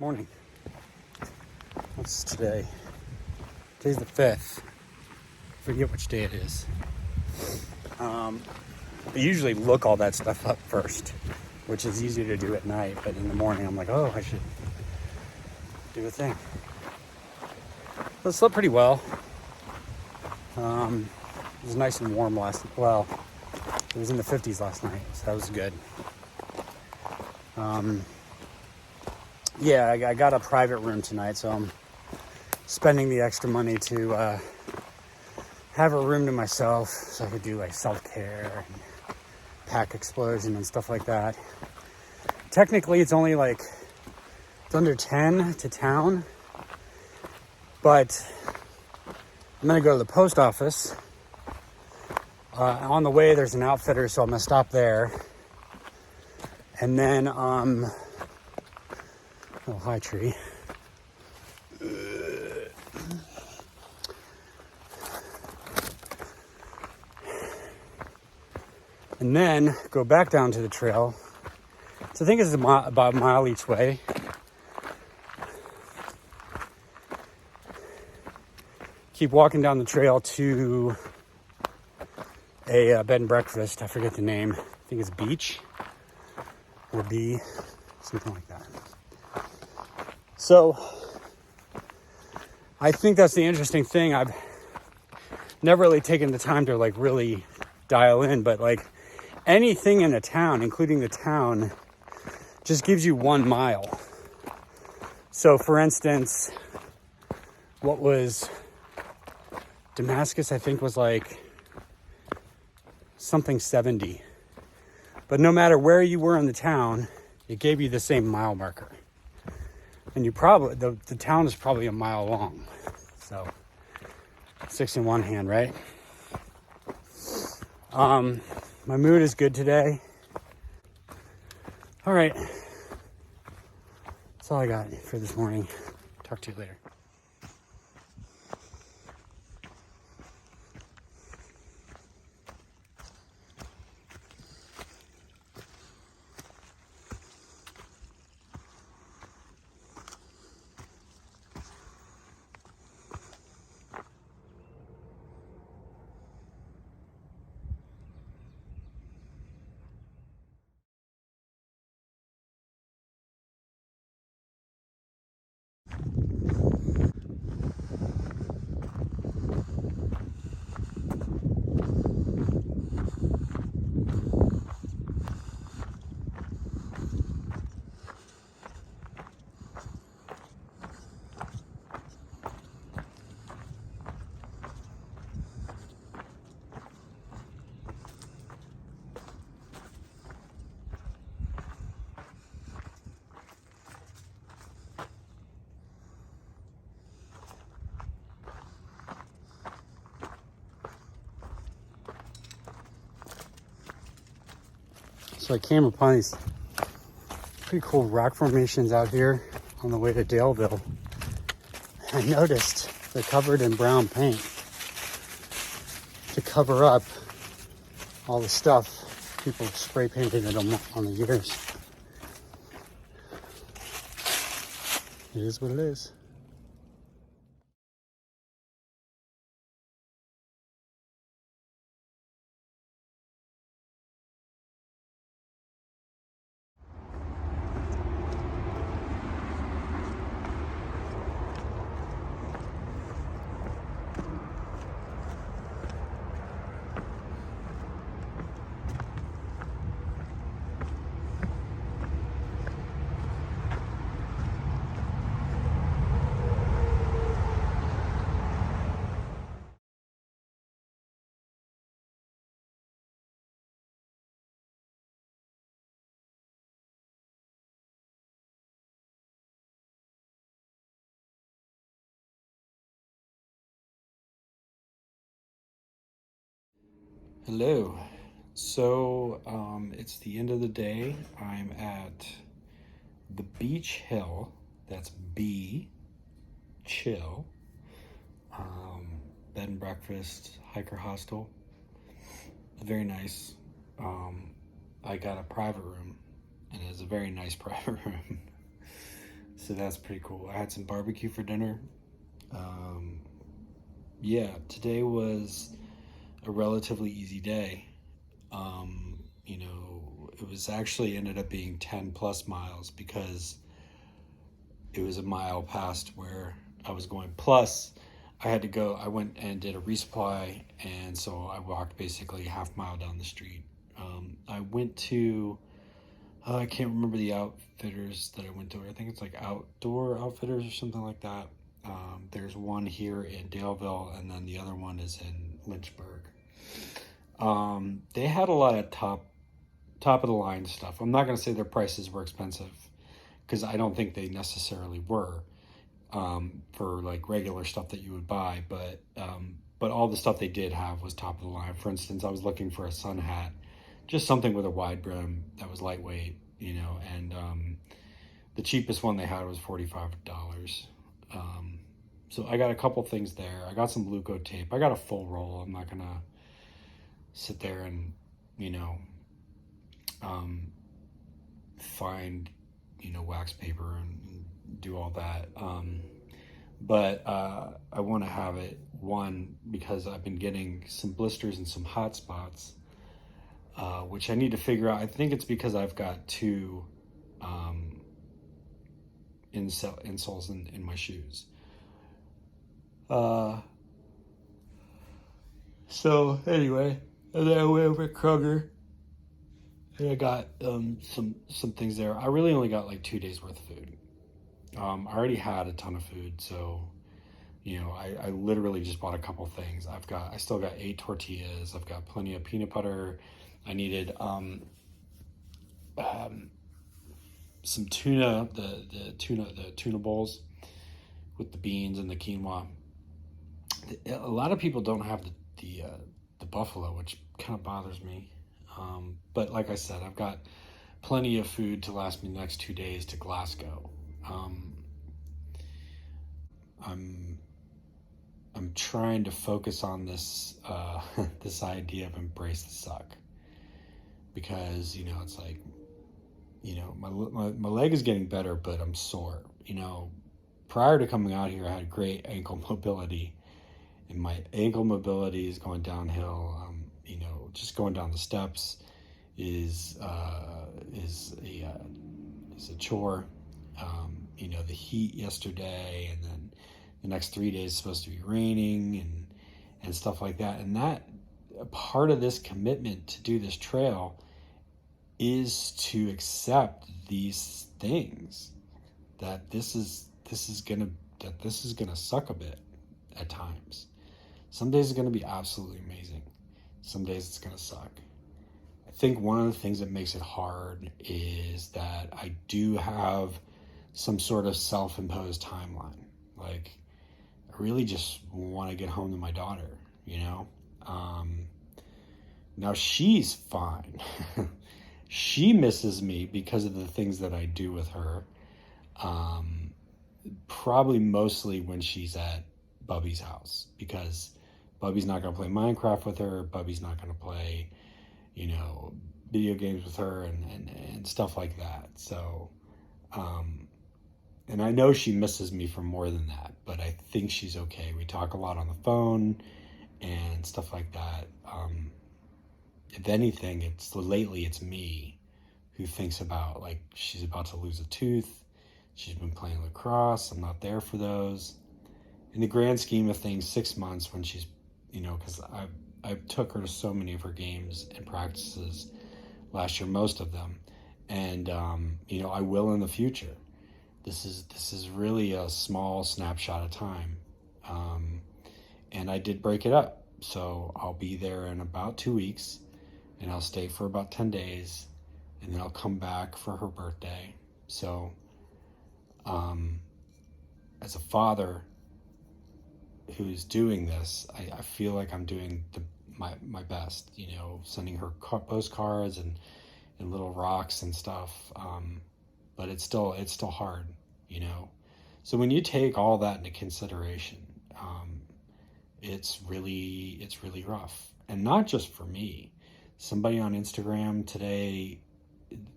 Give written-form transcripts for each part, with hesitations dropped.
Morning. What's today? Today's the 5th. Forget which day it is. I usually look all that stuff up first, which is easy to do at night, but in the morning I'm like, oh, I should do a thing. But I slept pretty well. It was nice and warm it was in the 50s last night, so that was good. Yeah, I got a private room tonight, so I'm spending the extra money to have a room to myself so I could do like self-care and pack explosion and stuff like that. Technically, it's only like, it's under 10 to town, but I'm gonna go to the post office. On the way, there's an outfitter, so I'm gonna stop there. And then, oh, hi, tree. And then go back down to the trail. So I think it's about a mile each way. Keep walking down the trail to a bed and breakfast. I forget the name. I think it's Beach or B, something like that. So I think that's the interesting thing. I've never really taken the time to like really dial in, but like anything in a town, including the town, just gives you 1 mile. So for instance, what was Damascus, I think, was like something 70. But no matter where you were in the town, it gave you the same mile marker. And you probably, the town is probably a mile long. So 6 in one hand, right? My mood is good today. All right. That's all I got for this morning. Talk to you later. So I came upon these pretty cool rock formations out here on the way to Daleville. I noticed they're covered in brown paint to cover up all the stuff people spray painted them on the years. It is what it is. Hello. So it's the end of the day. I'm at the BeeChHill. That's BeeChHill. Bed and breakfast, hiker hostel. Very nice. I got a private room, and it's a very nice private room. So that's pretty cool. I had some barbecue for dinner. Yeah, today was a relatively easy day. It was actually ended up being 10 plus miles because it was a mile past where I was going. Plus, I went and did a resupply, and so I walked basically a half mile down the street. I went to, I can't remember the outfitters that I went to. I think it's like Outdoor Outfitters or something like that. There's one here in Daleville, and then the other one is in Lynchburg. They had a lot of top of the line stuff. I'm not going to say their prices were expensive because I don't think they necessarily were, for like regular stuff that you would buy, but all the stuff they did have was top of the line. For instance, I was looking for a sun hat, just something with a wide brim that was lightweight, and the cheapest one they had was $45. So I got a couple things there. I got some blue coat tape. I got a full roll. I'm not gonna sit there and find wax paper and do all that. But I want to have it, one, because I've been getting some blisters and some hot spots, which I need to figure out. I think it's because I've got two insoles in my shoes. So anyway, and then I went over at Kroger and I got some things there. I really only got like 2 days worth of food. I already had a ton of food, so I literally just bought a couple things. I still got 8 tortillas. I've got plenty of peanut butter. I needed some tuna, the tuna bowls with the beans and the quinoa. A lot of people don't have the buffalo, which kind of bothers me. But like I said, I've got plenty of food to last me the next 2 days to Glasgow. I'm trying to focus on this this idea of embrace the suck, because it's like my leg is getting better, but I'm sore. Prior to coming out here, I had great ankle mobility, and my ankle mobility is going downhill. Just going down the steps is a chore. The heat yesterday, and then the next 3 days is supposed to be raining and stuff like that. And that part of this commitment to do this trail is to accept these things, that this is gonna suck a bit at times. Some days are gonna be absolutely amazing. Some days it's gonna suck. I think one of the things that makes it hard is that I do have some sort of self-imposed timeline. Like, I really just want to get home to my daughter, Now she's fine. She misses me because of the things that I do with her. Probably mostly when she's at Bubby's house, because Bubby's not going to play Minecraft with her. Bubby's not going to play, video games with her and stuff like that. So, and I know she misses me for more than that, but I think she's okay. We talk a lot on the phone and stuff like that. If anything, lately it's me who thinks about, like, she's about to lose a tooth. She's been playing lacrosse. I'm not there for those. In the grand scheme of things, 6 months when she's, because I took her to so many of her games and practices last year, most of them. And, I will in the future. This is really a small snapshot of time. And I did break it up. So I'll be there in about 2 weeks, and I'll stay for about 10 days, and then I'll come back for her birthday. So, as a father who's doing this, I feel like I'm doing my best, sending her postcards and little rocks and stuff. But it's still hard, So when you take all that into consideration, it's really rough. And not just for me. Somebody on Instagram today,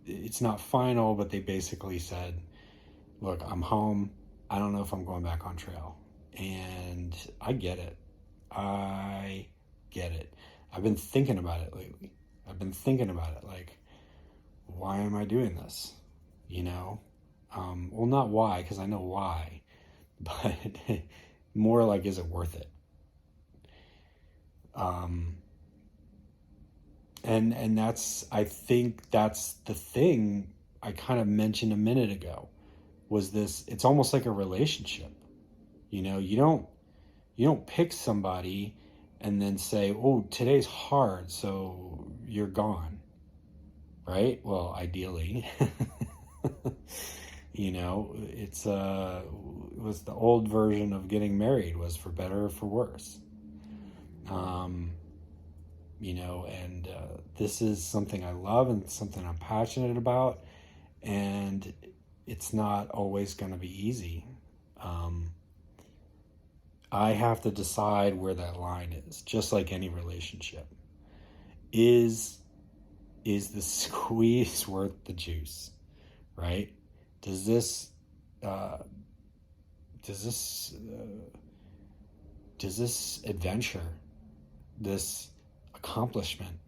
it's not final, but they basically said, look, I'm home. I don't know if I'm going back on trail. And I get it. I get it. I've been thinking about it lately. I've been thinking about it. Like, why am I doing this? You know? Well, not why, because I know why. But more like, is it worth it? And that's, I think that's the thing I kind of mentioned a minute ago, was this, it's almost like a relationship. You know, you don't pick somebody and then say, oh, today's hard, so you're gone. Right? Well, ideally. You know, it was the old version of getting married, was for better or for worse. You know, and this is something I love and something I'm passionate about, and it's not always going to be easy. I have to decide where that line is, just like any relationship. Is the squeeze worth the juice, right? Does this adventure, this accomplishment,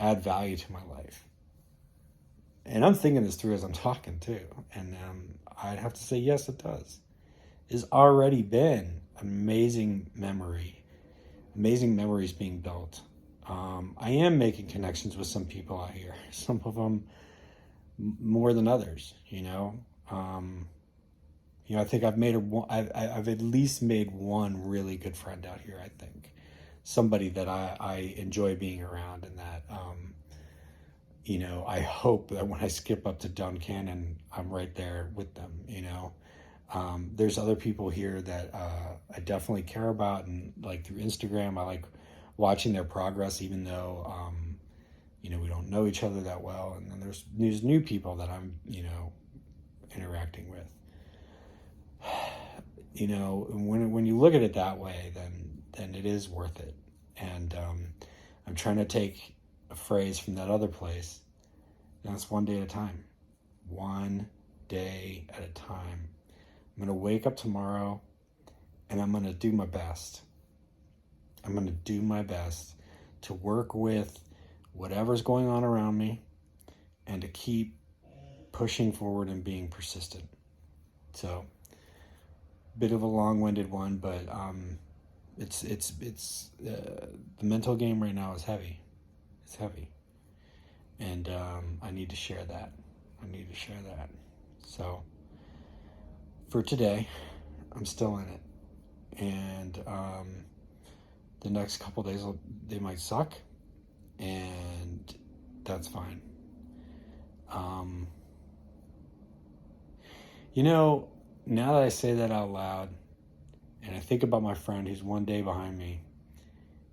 add value to my life? And I'm thinking this through as I'm talking too, and I'd have to say yes, it does. It's already been amazing memories being built. I am making connections with some people out here, some of them more than others, you know. I think I've at least made one really good friend out here, I think. Somebody that I enjoy being around, and that, I hope that when I skip up to Duncannon, I'm right there with them, you know. There's other people here that I definitely care about, and like through Instagram, I like watching their progress, even though, we don't know each other that well. And then there's new people that I'm, interacting with. When you look at it that way, then it is worth it. And I'm trying to take a phrase from that other place, and it's one day at a time. One day at a time. I'm going to wake up tomorrow, and I'm going to do my best. I'm going to do my best to work with whatever's going on around me, and to keep pushing forward and being persistent. So, bit of a long-winded one, but it's the mental game right now is heavy. It's heavy, and I need to share that. So, for today, I'm still in it, and the next couple days they might suck, and that's fine. Now that I say that out loud, and I think about my friend who's one day behind me,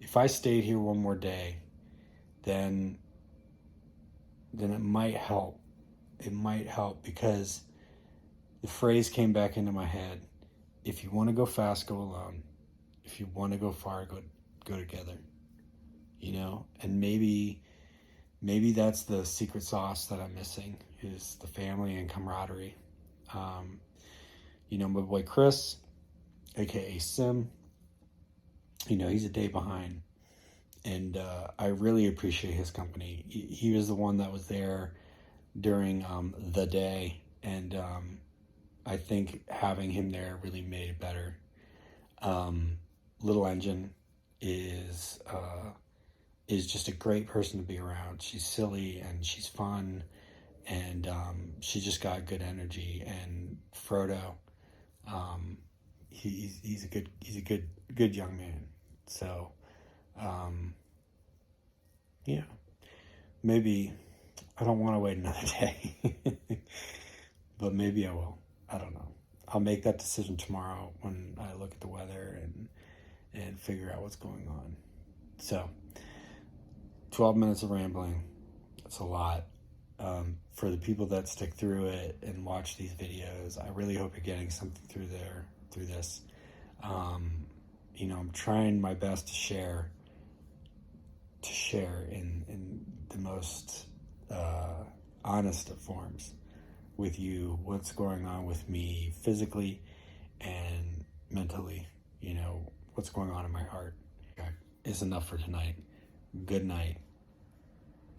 if I stayed here one more day, then it might help. It might help, because the phrase came back into my head: if you want to go fast, go alone. If you want to go far, go together. And maybe that's the secret sauce that I'm missing, is the family and camaraderie. My boy Chris, aka Sim, he's a day behind, and I really appreciate his company. He was the one that was there during the day, and I think having him there really made it better. Little Engine is just a great person to be around. She's silly and she's fun, and she just got good energy. And Frodo, he's a good young man. So, maybe I don't want to wait another day, but maybe I will. I don't know. I'll make that decision tomorrow when I look at the weather and figure out what's going on. So, 12 minutes of rambling. That's a lot. For the people that stick through it and watch these videos, I really hope you're getting something through this. I'm trying my best to share in the most honest of forms. with you what's going on with me physically and mentally, you know, what's going on in my heart. Okay. It's enough for tonight. Good night.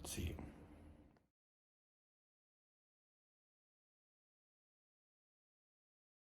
See you.